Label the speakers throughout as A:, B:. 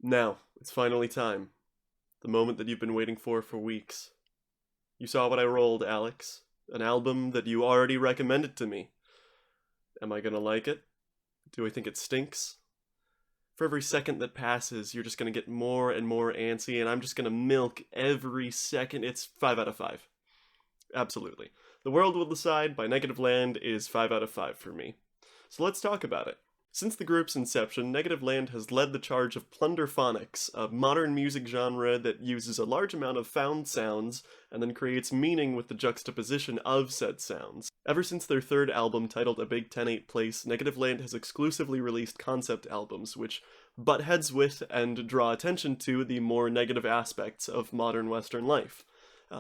A: Now, it's finally time. The moment that you've been waiting for weeks. You saw what I rolled, Alex. An album that you already recommended to me. Am I gonna like it? Do I think it stinks? For every second that passes, you're just gonna get more and more antsy, and I'm just gonna milk every second. It's 5 out of 5. Absolutely. The World Will Decide by Negativland is 5 out of 5 for me. So let's talk about it. Since the group's inception, Negativland has led the charge of plunderphonics, a modern music genre that uses a large amount of found sounds and then creates meaning with the juxtaposition of said sounds. Ever since their third album, titled A Big 10-8 Place, Negativland has exclusively released concept albums, which butt heads with and draw attention to the more negative aspects of modern Western life.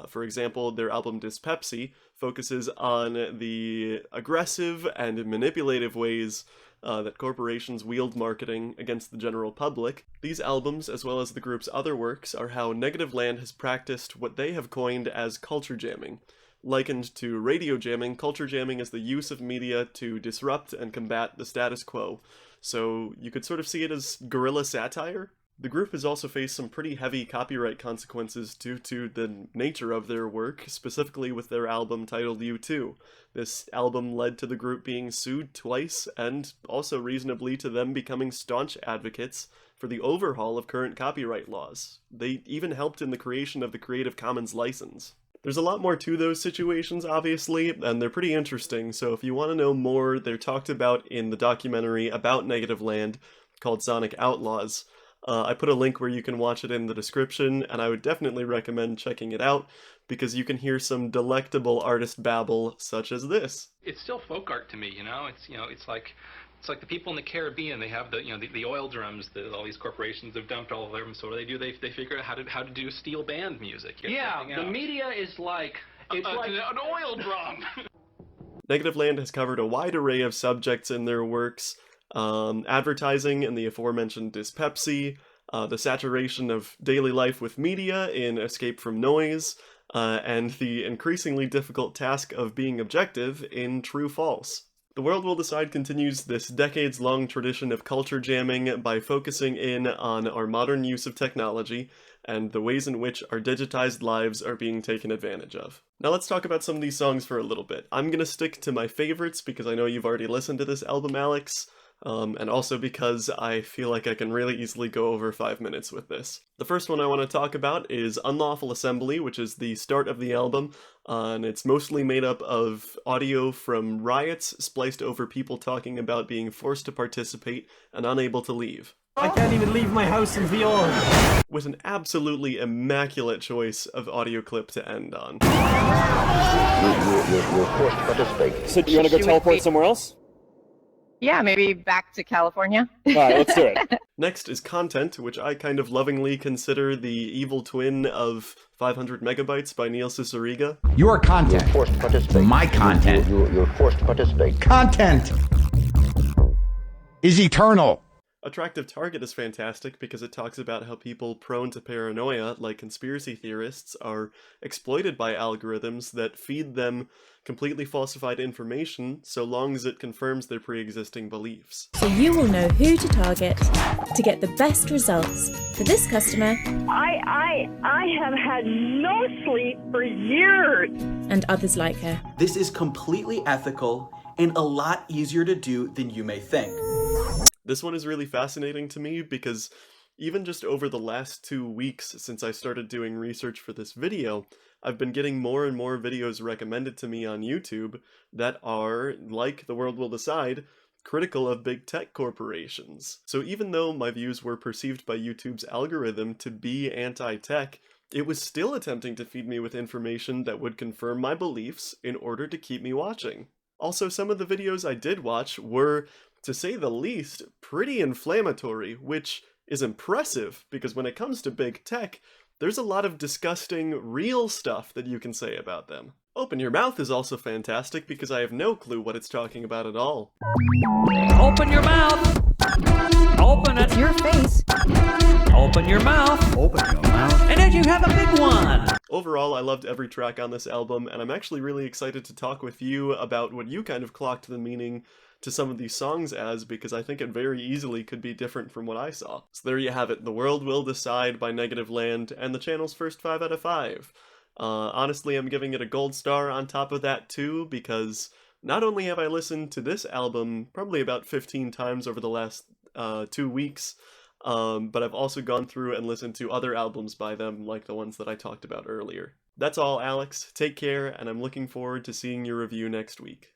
A: For example, their album Dyspepsy focuses on the aggressive and manipulative ways that corporations wield marketing against the general public. These albums, as well as the group's other works, are how Negativland has practiced what they have coined as culture jamming. Likened to radio jamming, culture jamming is the use of media to disrupt and combat the status quo. So you could sort of see it as guerrilla satire. The group has also faced some pretty heavy copyright consequences due to the nature of their work, specifically with their album titled U2. This album led to the group being sued twice, and also reasonably to them becoming staunch advocates for the overhaul of current copyright laws. They even helped in the creation of the Creative Commons license. There's a lot more to those situations, obviously, and they're pretty interesting, so if you want to know more, they're talked about in the documentary about Negativland called Sonic Outlaws. I put a link where you can watch it in the description, and I would definitely recommend checking it out, because you can hear some delectable artist babble such as this.
B: It's still folk art to me, you know? It's like the people in the Caribbean. They have the oil drums that all these corporations have dumped all over them. So what do? They figure out how to do steel band music.
C: Yeah, the media is like
B: an oil drum.
A: Negativland has covered a wide array of subjects in their works. Advertising and the aforementioned Dyspepsy, the saturation of daily life with media in Escape from Noise, and the increasingly difficult task of being objective in True False. The World Will Decide continues this decades-long tradition of culture jamming by focusing in on our modern use of technology and the ways in which our digitized lives are being taken advantage of. Now let's talk about some of these songs for a little bit. I'm gonna stick to my favorites because I know you've already listened to this album, Alex. And also because I feel like I can really easily go over 5 minutes with this. The first one I want to talk about is Unlawful Assembly, which is the start of the album, and it's mostly made up of audio from riots spliced over people talking about being forced to participate and unable to leave.
D: I can't even leave my house in VR!
A: With an absolutely immaculate choice of audio clip to end on.
E: You're forced to participate.
F: So do you want to go teleport somewhere else?
G: Yeah, maybe back to California.
F: Alright, let's do it.
A: Next is Content, which I kind of lovingly consider the evil twin of 500 Megabytes by Neil Cicierega.
E: Your content. You're forced to participate. My content. You're forced to participate. Content is eternal.
A: Attractive Target is fantastic because it talks about how people prone to paranoia, like conspiracy theorists, are exploited by algorithms that feed them completely falsified information so long as it confirms their pre-existing beliefs.
H: So you will know who to target to get the best results. For this customer,
I: I have had no sleep for years.
H: And others like her.
J: This is completely ethical and a lot easier to do than you may think.
A: This one is really fascinating to me because even just over the last 2 weeks since I started doing research for this video, I've been getting more and more videos recommended to me on YouTube that are, like The World Will Decide, critical of big tech corporations. So even though my views were perceived by YouTube's algorithm to be anti-tech, it was still attempting to feed me with information that would confirm my beliefs in order to keep me watching. Also, some of the videos I did watch were, to say the least, pretty inflammatory, which is impressive, because when it comes to big tech, there's a lot of disgusting, real stuff that you can say about them. Open Your Mouth is also fantastic because I have no clue what it's talking about at all.
C: Open your mouth! Open it!
G: Your face.
C: Open your mouth!
E: Open your mouth.
C: And then you have a big one!
A: Overall, I loved every track on this album, and I'm actually really excited to talk with you about what you kind of clocked the meaning to some of these songs as, because I think it very easily could be different from what I saw. So there you have it, The World Will Decide by Negativland, and the channel's first 5 out of 5. Honestly, I'm giving it a gold star on top of that too, because not only have I listened to this album probably about 15 times over the last 2 weeks, but I've also gone through and listened to other albums by them, like the ones that I talked about earlier. That's all, Alex. Take care, and I'm looking forward to seeing your review next week.